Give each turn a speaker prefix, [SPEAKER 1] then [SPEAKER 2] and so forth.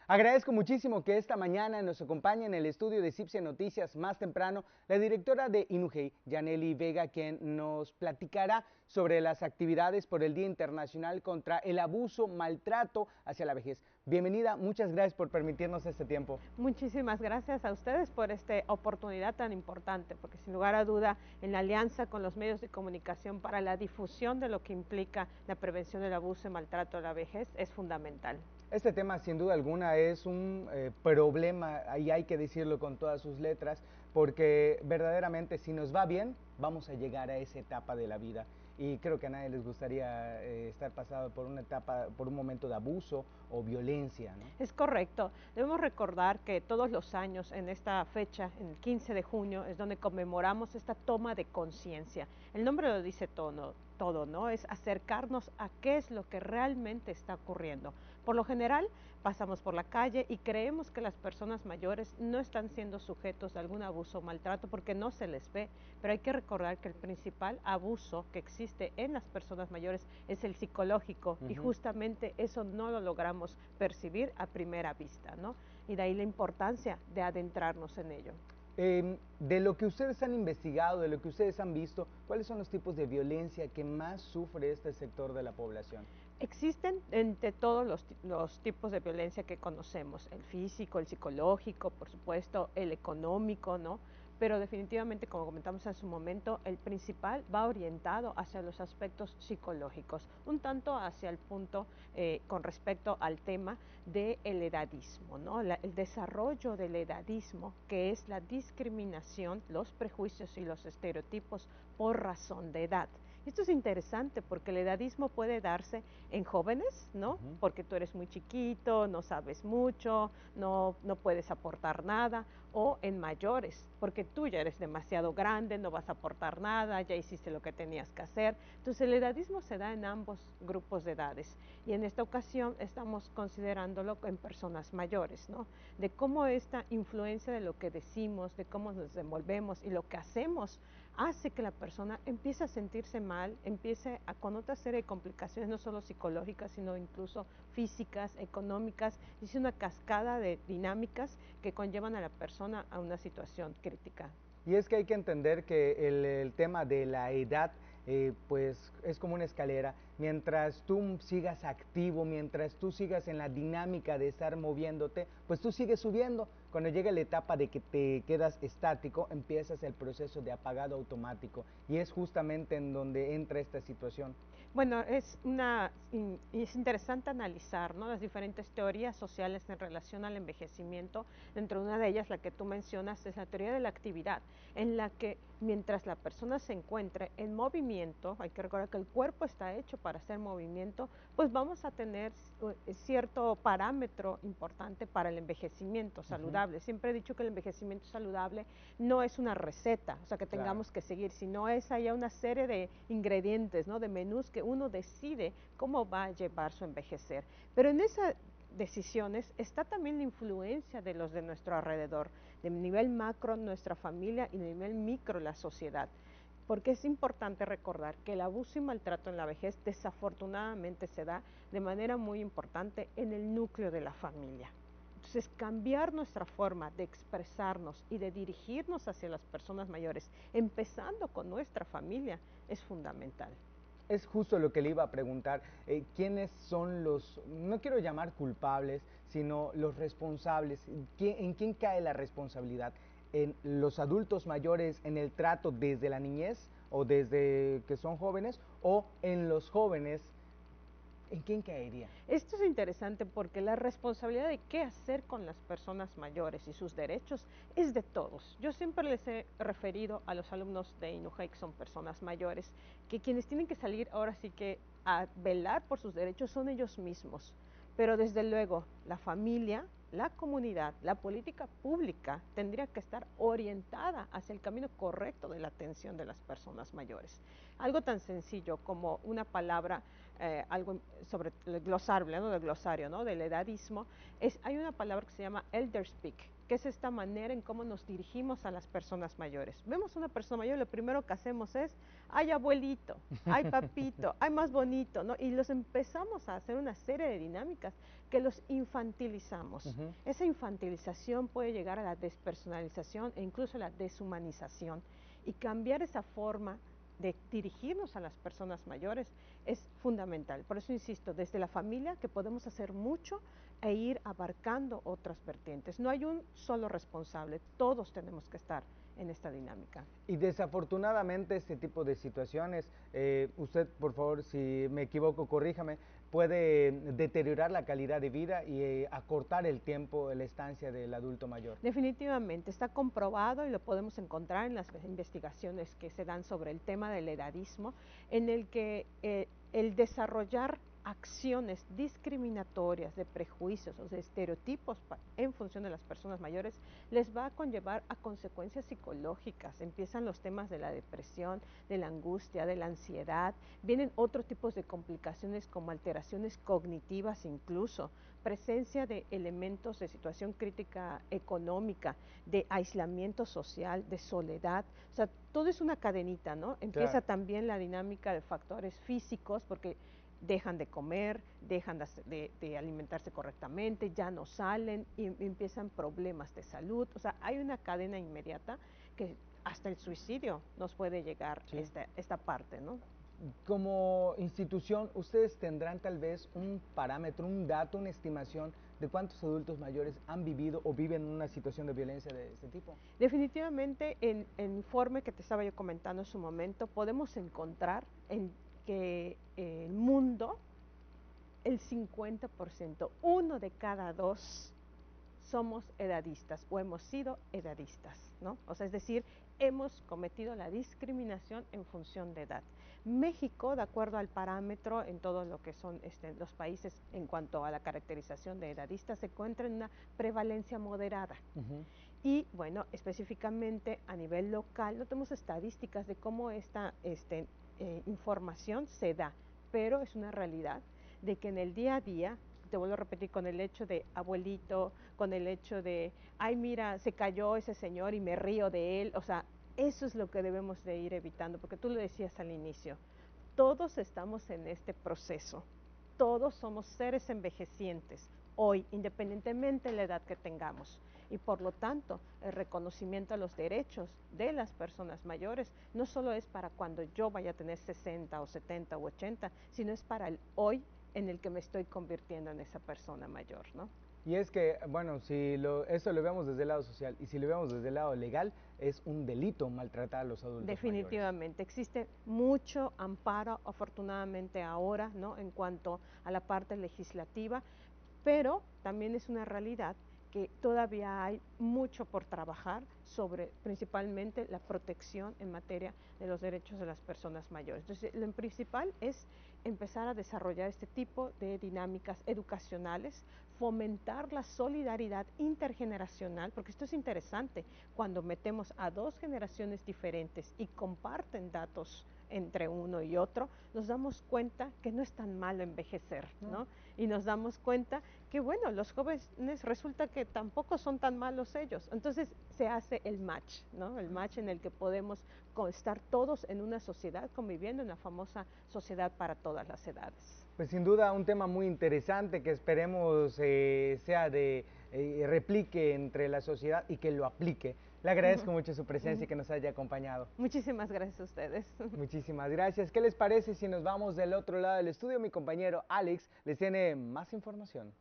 [SPEAKER 1] Agradezco muchísimo que esta mañana nos acompañe en el estudio de CIPSE Noticias más temprano la directora de INUGEI, Yaneli Vega, quien nos platicará sobre las actividades por el Día Internacional contra el Abuso, Maltrato hacia la Vejez. Bienvenida, muchas gracias por permitirnos este tiempo.
[SPEAKER 2] Muchísimas gracias a ustedes por esta oportunidad tan importante, porque sin lugar a duda en la alianza con los medios de comunicación para la difusión de lo que implica la prevención del abuso y maltrato a la vejez es fundamental.
[SPEAKER 1] Este tema sin duda alguna es un problema, y hay que decirlo con todas sus letras, porque verdaderamente si nos va bien, vamos a llegar a esa etapa de la vida. Y creo que a nadie les gustaría estar pasado por una etapa, por un momento de abuso o violencia, ¿no?
[SPEAKER 2] Es correcto. Debemos recordar que todos los años en esta fecha, en el 15 de junio, es donde conmemoramos esta toma de conciencia. El nombre lo dice todo, ¿no? Es acercarnos a qué es lo que realmente está ocurriendo. Por lo general, pasamos por la calle y creemos que las personas mayores no están siendo sujetos de algún abuso o maltrato porque no se les ve, pero hay que recordar que el principal abuso que existe en las personas mayores es el psicológico y justamente eso no lo logramos percibir a primera vista, ¿no? Y de ahí la importancia de adentrarnos en ello.
[SPEAKER 1] De lo que ustedes han investigado, de lo que ustedes han visto, ¿cuáles son los tipos de violencia que más sufre este sector de la población?
[SPEAKER 2] Existen entre todos los tipos de violencia que conocemos, el físico, el psicológico, por supuesto, el económico, ¿no? Pero definitivamente, como comentamos en su momento, el principal va orientado hacia los aspectos psicológicos, un tanto hacia el punto con respecto al tema del edadismo, ¿no? El desarrollo del edadismo, que es la discriminación, los prejuicios y los estereotipos por razón de edad. Esto es interesante porque el edadismo puede darse en jóvenes, ¿no? Porque tú eres muy chiquito, no sabes mucho, no puedes aportar nada, o en mayores, porque tú ya eres demasiado grande, no vas a aportar nada, ya hiciste lo que tenías que hacer. Entonces el edadismo se da en ambos grupos de edades y en esta ocasión estamos considerándolo en personas mayores, ¿no? De cómo esta influencia de lo que decimos, de cómo nos desenvolvemos y lo que hacemos hace que la persona empiece a sentirse mal, empiece con otra serie de complicaciones, no solo psicológicas, sino incluso físicas, económicas, y es una cascada de dinámicas que conllevan a la persona a una situación crítica.
[SPEAKER 1] Y es que hay que entender que el tema de la edad pues es como una escalera. Mientras tú sigas activo, mientras tú sigas en la dinámica de estar moviéndote, pues tú sigues subiendo. Cuando llega la etapa de que te quedas estático, empiezas el proceso de apagado automático y es justamente en donde entra esta situación.
[SPEAKER 2] Bueno, es interesante analizar, ¿no?, las diferentes teorías sociales en relación al envejecimiento. Dentro de una de ellas, la que tú mencionas, es la teoría de la actividad, en la que mientras la persona se encuentre en movimiento, hay que recordar que el cuerpo está hecho para hacer movimiento, pues vamos a tener cierto parámetro importante para el envejecimiento saludable. Siempre he dicho que el envejecimiento saludable no es una receta, o sea, que tengamos que seguir, sino es allá una serie de ingredientes, ¿no?, de menús que uno decide cómo va a llevar su envejecer. Pero en esas decisiones está también la influencia de los de nuestro alrededor, de nivel macro nuestra familia y de nivel micro la sociedad. Porque es importante recordar que el abuso y maltrato en la vejez desafortunadamente se da de manera muy importante en el núcleo de la familia. Entonces, cambiar nuestra forma de expresarnos y de dirigirnos hacia las personas mayores, empezando con nuestra familia, es fundamental.
[SPEAKER 1] Es justo lo que le iba a preguntar, ¿quiénes son los, no quiero llamar culpables, sino los responsables? ¿En quién cae la responsabilidad? ¿En los adultos mayores en el trato desde la niñez o desde que son jóvenes? ¿O en los jóvenes? ¿En quién caería?
[SPEAKER 2] Esto es interesante porque la responsabilidad de qué hacer con las personas mayores y sus derechos es de todos. Yo siempre les he referido a los alumnos de INUGEI, que son personas mayores, que quienes tienen que salir ahora sí que a velar por sus derechos son ellos mismos. Pero desde luego, la familia, la comunidad, la política pública tendría que estar orientada hacia el camino correcto de la atención de las personas mayores. Algo tan sencillo como una palabra algo sobre el glosario, hablando del glosario, ¿no? Del edadismo, hay una palabra que se llama elder speak, que es esta manera en cómo nos dirigimos a las personas mayores. Vemos a una persona mayor, lo primero que hacemos es, ay abuelito, ay papito, ay más bonito, ¿no? Y los empezamos a hacer una serie de dinámicas que los infantilizamos. Esa infantilización puede llegar a la despersonalización e incluso a la deshumanización, y cambiar esa forma de dirigirnos a las personas mayores es fundamental. Por eso insisto, desde la familia que podemos hacer mucho e ir abarcando otras vertientes. No hay un solo responsable, todos tenemos que estar en esta dinámica.
[SPEAKER 1] Y desafortunadamente este tipo de situaciones, usted por favor, si me equivoco, corríjame, puede deteriorar la calidad de vida y acortar el tiempo de la estancia del adulto mayor.
[SPEAKER 2] Definitivamente, está comprobado y lo podemos encontrar en las investigaciones que se dan sobre el tema del edadismo, en el que el desarrollar acciones discriminatorias, de prejuicios o de estereotipos en función de las personas mayores les va a conllevar a consecuencias psicológicas. Empiezan los temas de la depresión, de la angustia, de la ansiedad, vienen otros tipos de complicaciones como alteraciones cognitivas, incluso presencia de elementos de situación crítica económica, de aislamiento social, de soledad. O sea, todo es una cadenita, ¿no? Empieza también la dinámica de factores físicos, porque dejan de comer, dejan de alimentarse correctamente, ya no salen y empiezan problemas de salud. O sea, hay una cadena inmediata que hasta el suicidio nos puede llegar esta parte, ¿no?
[SPEAKER 1] Como institución, ¿ustedes tendrán tal vez un parámetro, un dato, una estimación de cuántos adultos mayores han vivido o viven una situación de violencia de este tipo?
[SPEAKER 2] Definitivamente, en el informe que te estaba yo comentando en su momento, podemos encontrar que el mundo, el 50%, 1 de cada 2 somos edadistas o hemos sido edadistas, ¿no? O sea, es decir, hemos cometido la discriminación en función de edad. México, de acuerdo al parámetro en todo lo que son los países en cuanto a la caracterización de edadistas, se encuentra en una prevalencia moderada. Y bueno, específicamente a nivel local, no tenemos estadísticas de cómo esta información se da, pero es una realidad de que en el día a día, te vuelvo a repetir, con el hecho de abuelito, con el hecho de, ay mira, se cayó ese señor y me río de él, o sea, eso es lo que debemos de ir evitando, porque tú lo decías al inicio, todos estamos en este proceso, todos somos seres envejecientes, hoy, independientemente de la edad que tengamos, y por lo tanto, el reconocimiento a los derechos de las personas mayores no solo es para cuando yo vaya a tener 60 o 70 o 80, sino es para el hoy en el que me estoy convirtiendo en esa persona mayor, ¿no?
[SPEAKER 1] Y es que, bueno, si esto lo vemos desde el lado social y si lo vemos desde el lado legal, es un delito maltratar a los adultos
[SPEAKER 2] Definitivamente,
[SPEAKER 1] mayores.
[SPEAKER 2] existe mucho amparo, afortunadamente ahora, ¿no? En cuanto a la parte legislativa, pero también es una realidad que todavía hay mucho por trabajar sobre principalmente la protección en materia de los derechos de las personas mayores. Entonces, lo principal es empezar a desarrollar este tipo de dinámicas educacionales, fomentar la solidaridad intergeneracional, porque esto es interesante, cuando metemos a 2 generaciones diferentes y comparten datos entre uno y otro, nos damos cuenta que no es tan malo envejecer, ¿no? Y nos damos cuenta que, bueno, los jóvenes resulta que tampoco son tan malos ellos. Entonces se hace el match, ¿no? El match en el que podemos estar todos en una sociedad conviviendo en la famosa sociedad para todas las edades.
[SPEAKER 1] Pues sin duda un tema muy interesante que esperemos replique entre la sociedad y que lo aplique. Le agradezco mucho su presencia y que nos haya acompañado.
[SPEAKER 2] Muchísimas gracias a ustedes.
[SPEAKER 1] Muchísimas gracias. ¿Qué les parece si nos vamos del otro lado del estudio? Mi compañero Alex les tiene más información.